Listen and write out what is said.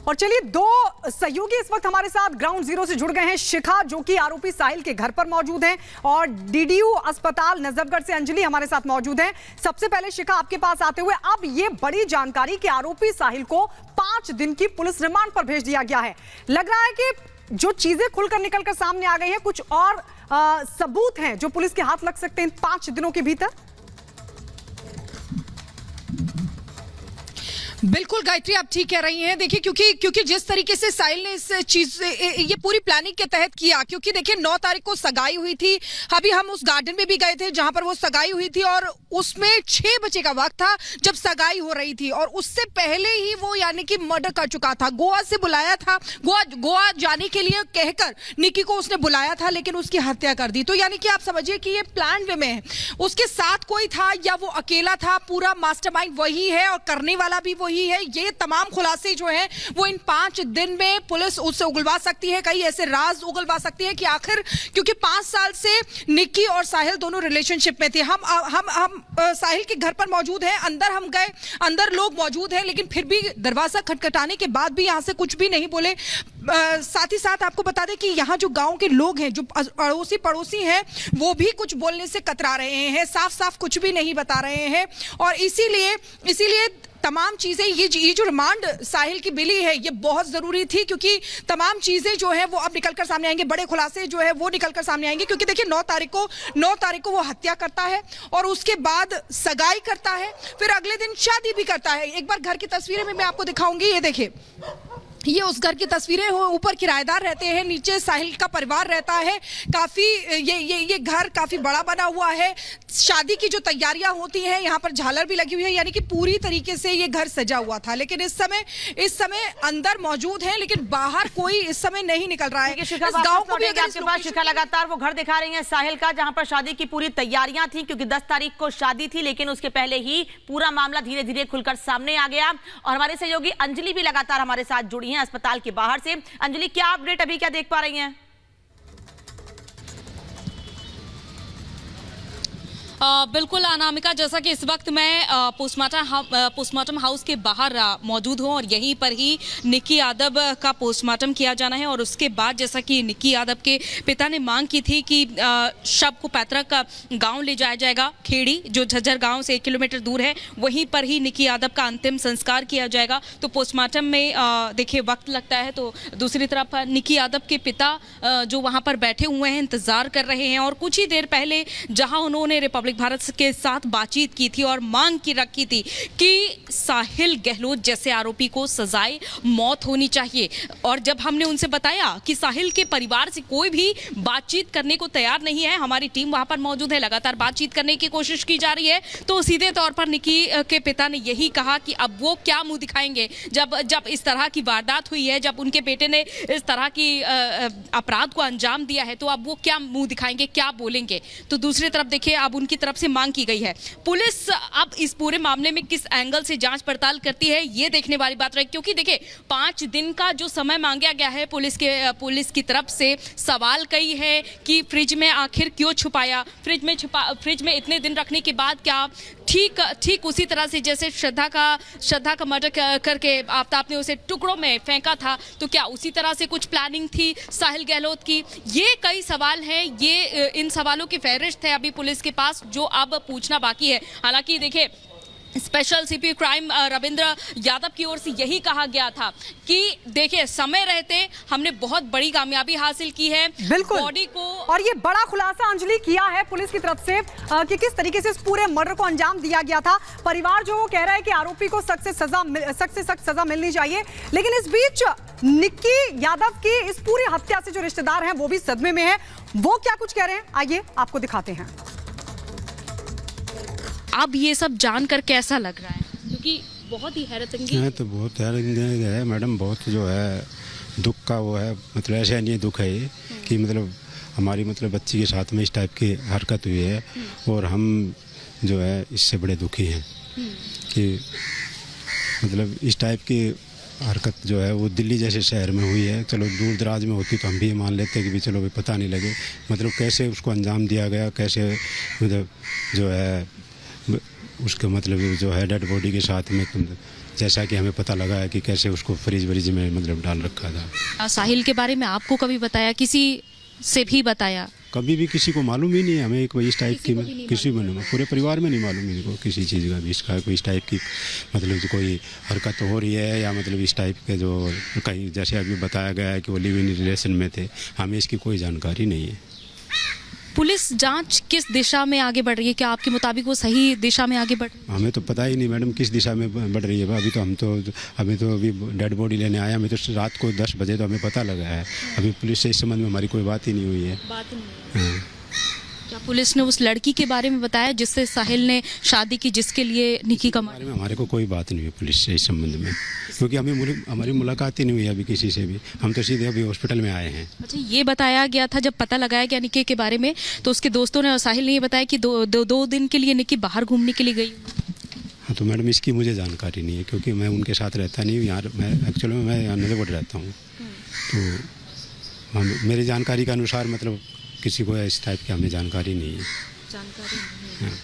और चलिए, दो सहयोगी इस वक्त हमारे साथ ग्राउंड जीरो से जुड़ गए हैं। शिखा, जो कि आरोपी साहिल के घर पर मौजूद हैं, और डीडीयू अस्पताल नजफगढ़ से अंजलि हमारे साथ मौजूद हैं। सबसे पहले शिखा, आपके पास आते हुए अब ये बड़ी जानकारी कि आरोपी साहिल को 5 दिन की पुलिस रिमांड पर भेज दिया गया है। लग रहा है कि जो चीजें खुलकर निकलकर सामने आ गई हैं, कुछ और सबूत हैं जो पुलिस के हाथ लग सकते हैं 5 दिनों के भीतर। बिल्कुल गायत्री, आप ठीक कह रही हैं। देखिए, क्योंकि जिस तरीके से साहिल ने इस चीज ये पूरी प्लानिंग के तहत किया, क्योंकि देखिए 9 तारीख को सगाई हुई थी। अभी हम उस गार्डन में भी गए थे जहां पर वो सगाई हुई थी, और उसमें 6 बजे का वक्त था जब सगाई हो रही थी, और उससे पहले ही वो यानी कि मर्डर कर चुका था। गोवा से बुलाया था, गोवा जाने के लिए कहकर निक्की को उसने बुलाया था, लेकिन उसकी हत्या कर दी। तो यानी कि आप समझिए कि ये प्लान वे में है। उसके साथ कोई था या वो अकेला था, पूरा मास्टरमाइंड वही है और करने वाला भी वही है। ये तमाम खुलासे जो हैं वो इन 5 दिन में पुलिस उससे उगलवा सकती है, कई ऐसे राज उगलवा सकती है कि आखिर, क्योंकि 5 साल से निक्की और साहिल दोनों रिलेशनशिप में थे। हम साहिल के घर पर मौजूद हैं, अंदर हम गए, अंदर लोग मौजूद हैं, लेकिन फिर भी दरवाजा खटखटाने के बाद भी यहां से कुछ भी नहीं बोले। साथ ही साथ आपको बता दें कि यहाँ जो गांव के लोग हैं, जो अड़ोसी पड़ोसी हैं, वो भी कुछ बोलने से कतरा रहे हैं, साफ साफ कुछ भी नहीं बता रहे हैं। और इसीलिए तमाम चीजें, ये जो रिमांड साहिल की मिली है, ये बहुत जरूरी थी, क्योंकि तमाम चीजें जो है वो अब निकलकर सामने आएंगे, बड़े खुलासे जो है वो निकलकर सामने आएंगे। क्योंकि देखिए 9 तारीख को वो हत्या करता है, और उसके बाद सगाई करता है, फिर अगले दिन शादी भी करता है। एक बार घर की तस्वीरें में मैं आपको दिखाऊंगी, ये देखिए, ये उस घर की तस्वीरें हो। ऊपर किराएदार रहते हैं, नीचे साहिल का परिवार रहता है। काफी ये घर काफी बड़ा बना हुआ है। शादी की जो तैयारियां होती हैं, यहाँ पर झालर भी लगी हुई है, यानी कि पूरी तरीके से ये घर सजा हुआ था। लेकिन इस समय अंदर मौजूद है, लेकिन बाहर कोई इस समय नहीं निकल रहा है। गांव को भी आपके पास शिखा लगातार वो घर दिखा रही है साहिल का, जहां पर शादी की पूरी तैयारियां थी, क्योंकि 10 तारीख को शादी थी, लेकिन उसके पहले ही पूरा मामला धीरे धीरे खुलकर सामने आ गया। और हमारे सहयोगी अंजलि भी लगातार हमारे साथ जुड़ी अस्पताल के बाहर से। अंजलि, क्या अपडेट, अभी क्या देख पा रही हैं? बिल्कुल अनामिका, जैसा कि इस वक्त मैं पोस्टमार्टम हाउस के बाहर मौजूद हूं, और यहीं पर ही निक्की यादव का पोस्टमार्टम किया जाना है। और उसके बाद जैसा कि निक्की यादव के पिता ने मांग की थी कि शव को पैतृक गांव ले जाया जाएगा, खेड़ी, जो झज्जर गांव से 1 किलोमीटर दूर है, वहीं पर ही निक्की यादव का अंतिम संस्कार किया जाएगा। तो पोस्टमार्टम में देखिए वक्त लगता है, तो दूसरी तरफ निक्की यादव के पिता जो वहां पर बैठे हुए हैं, इंतजार कर रहे हैं। और कुछ ही देर पहले जहां उन्होंने रिपब्लिक भारत के साथ बातचीत की थी और मांग की रखी थी कि साहिल गहलोत जैसे आरोपी को सजाए मौत होनी चाहिए। और जब हमने उनसे बताया कि साहिल के परिवार से कोई भी बातचीत करने को तैयार नहीं है, हमारी टीम वहां पर मौजूद है, लगातार बातचीत करने की कोशिश की जा रही है, तो सीधे तौर पर निक्की के पिता ने यही कहा कि अब वो क्या मुंह दिखाएंगे, जब इस तरह की वारदात हुई है, जब उनके बेटे ने इस तरह की अपराध को अंजाम दिया है, तो अब वो क्या मुंह दिखाएंगे, क्या बोलेंगे। तो दूसरी तरफ देखिए, अब उनकी तरफ से मांग की गई है। पुलिस अब इस पूरे मामले में किस एंगल से जांच पड़ताल करती है, ये देखने वाली बात रही, क्योंकि देखिए 5 दिन का जो समय मांगा गया है पुलिस की तरफ से, सवाल कई है कि फ्रिज में आखिर क्यों छुपाया, फ्रिज में इतने दिन रखने के बाद क्या ठीक उसी तरह से जैसे श्रद्धा का मर्डर करके आपने उसे टुकड़ों में फेंका था, तो क्या उसी तरह से कुछ प्लानिंग थी साहिल गहलोत की। ये कई सवाल हैं, ये इन सवालों की फहरिस्त है अभी पुलिस के पास, जो अब पूछना बाकी है। हालांकि देखिए, special CP crime Ravindra Yadav की ओर से यही कहा गया था कि देखिए समय रहते हमने बहुत बड़ी कामयाबी हासिल की है, बिल्कुल बॉडी को। और ये बड़ा खुलासा अंजलि किया है पुलिस की तरफ से कि किस तरीके से इस पूरे मर्डर को अंजाम दिया गया था। परिवार जो वो कह रहा है कि आरोपी को सख्त से सख्त सजा मिलनी चाहिए, लेकिन इस बीच निक्की यादव की इस पूरी हत्या से जो रिश्तेदार हैं वो भी सदमे में है। वो क्या कुछ कह रहे हैं, आइए आपको दिखाते हैं। अब ये सब जानकर कैसा लग रहा है, क्योंकि बहुत ही हैरतअंगेज है, तो बहुत हैरतअंगेज है मैडम, बहुत जो है दुख का वो है, मतलब ऐसा नहीं दुख है ये कि मतलब हमारी बच्ची के साथ में इस टाइप की हरकत हुई है, और हम जो है इससे बड़े दुखी हैं कि मतलब इस टाइप की हरकत जो है वो दिल्ली जैसे शहर में हुई है। चलो दूर दराज में होती तो हम भी मान लेते कि भी चलो भी पता नहीं लगे, मतलब कैसे उसको अंजाम दिया गया, कैसे मतलब जो है उसके मतलब जो है डेड बॉडी के साथ में जैसा कि हमें पता लगा है कि कैसे उसको फ्रिज व्रिज में मतलब डाल रखा था। साहिल के बारे में आपको कभी बताया, किसी से भी बताया? कभी भी किसी को मालूम ही नहीं है हमें कोई इस टाइप की, किसी को नहीं, पूरे परिवार में नहीं मालूम इनको किसी चीज़ का भी, इसका कोई इस टाइप की मतलब जो कोई हरकत हो रही है या मतलब इस टाइप के जो कहीं जैसे अभी बताया गया है कि वो लिव इन रिलेशन में थे, हमें इसकी कोई जानकारी नहीं है। पुलिस जांच किस दिशा में आगे बढ़ रही है? क्या आपके मुताबिक वो सही दिशा में आगे बढ़ रही है? हमें तो पता ही नहीं मैडम किस दिशा में बढ़ रही है। अभी तो डेड बॉडी लेने आया, हमें तो रात को 10 बजे तो हमें पता लगा है। अभी पुलिस से इस संबंध में हमारी कोई बात ही नहीं हुई है। हाँ। क्या पुलिस ने उस लड़की के बारे में बताया जिससे साहिल ने शादी की, जिसके लिए निकी का बारे में हमारे को कोई बात नहीं हुई पुलिस से इस संबंध में, क्योंकि हमारी मुलाकात ही नहीं हुई अभी किसी से भी। हम तो सीधे अभी हॉस्पिटल में आए हैं। अच्छा, ये बताया गया था जब पता लगाया गया निकी के बारे में, तो उसके दोस्तों ने और साहिल ने ये बताया कि दो दिन के लिए निकी बाहर घूमने के लिए गई। हाँ, तो मैडम इसकी मुझे जानकारी नहीं है, क्योंकि मैं उनके साथ रहता नहीं हूँ यहाँ। मैं एक्चुअली मैं यहाँ नजरगढ़ रहता हूँ, तो मेरी जानकारी के अनुसार मतलब किसी को इस टाइप की हमें जानकारी नहीं है। जानकारी नहीं है। हाँ।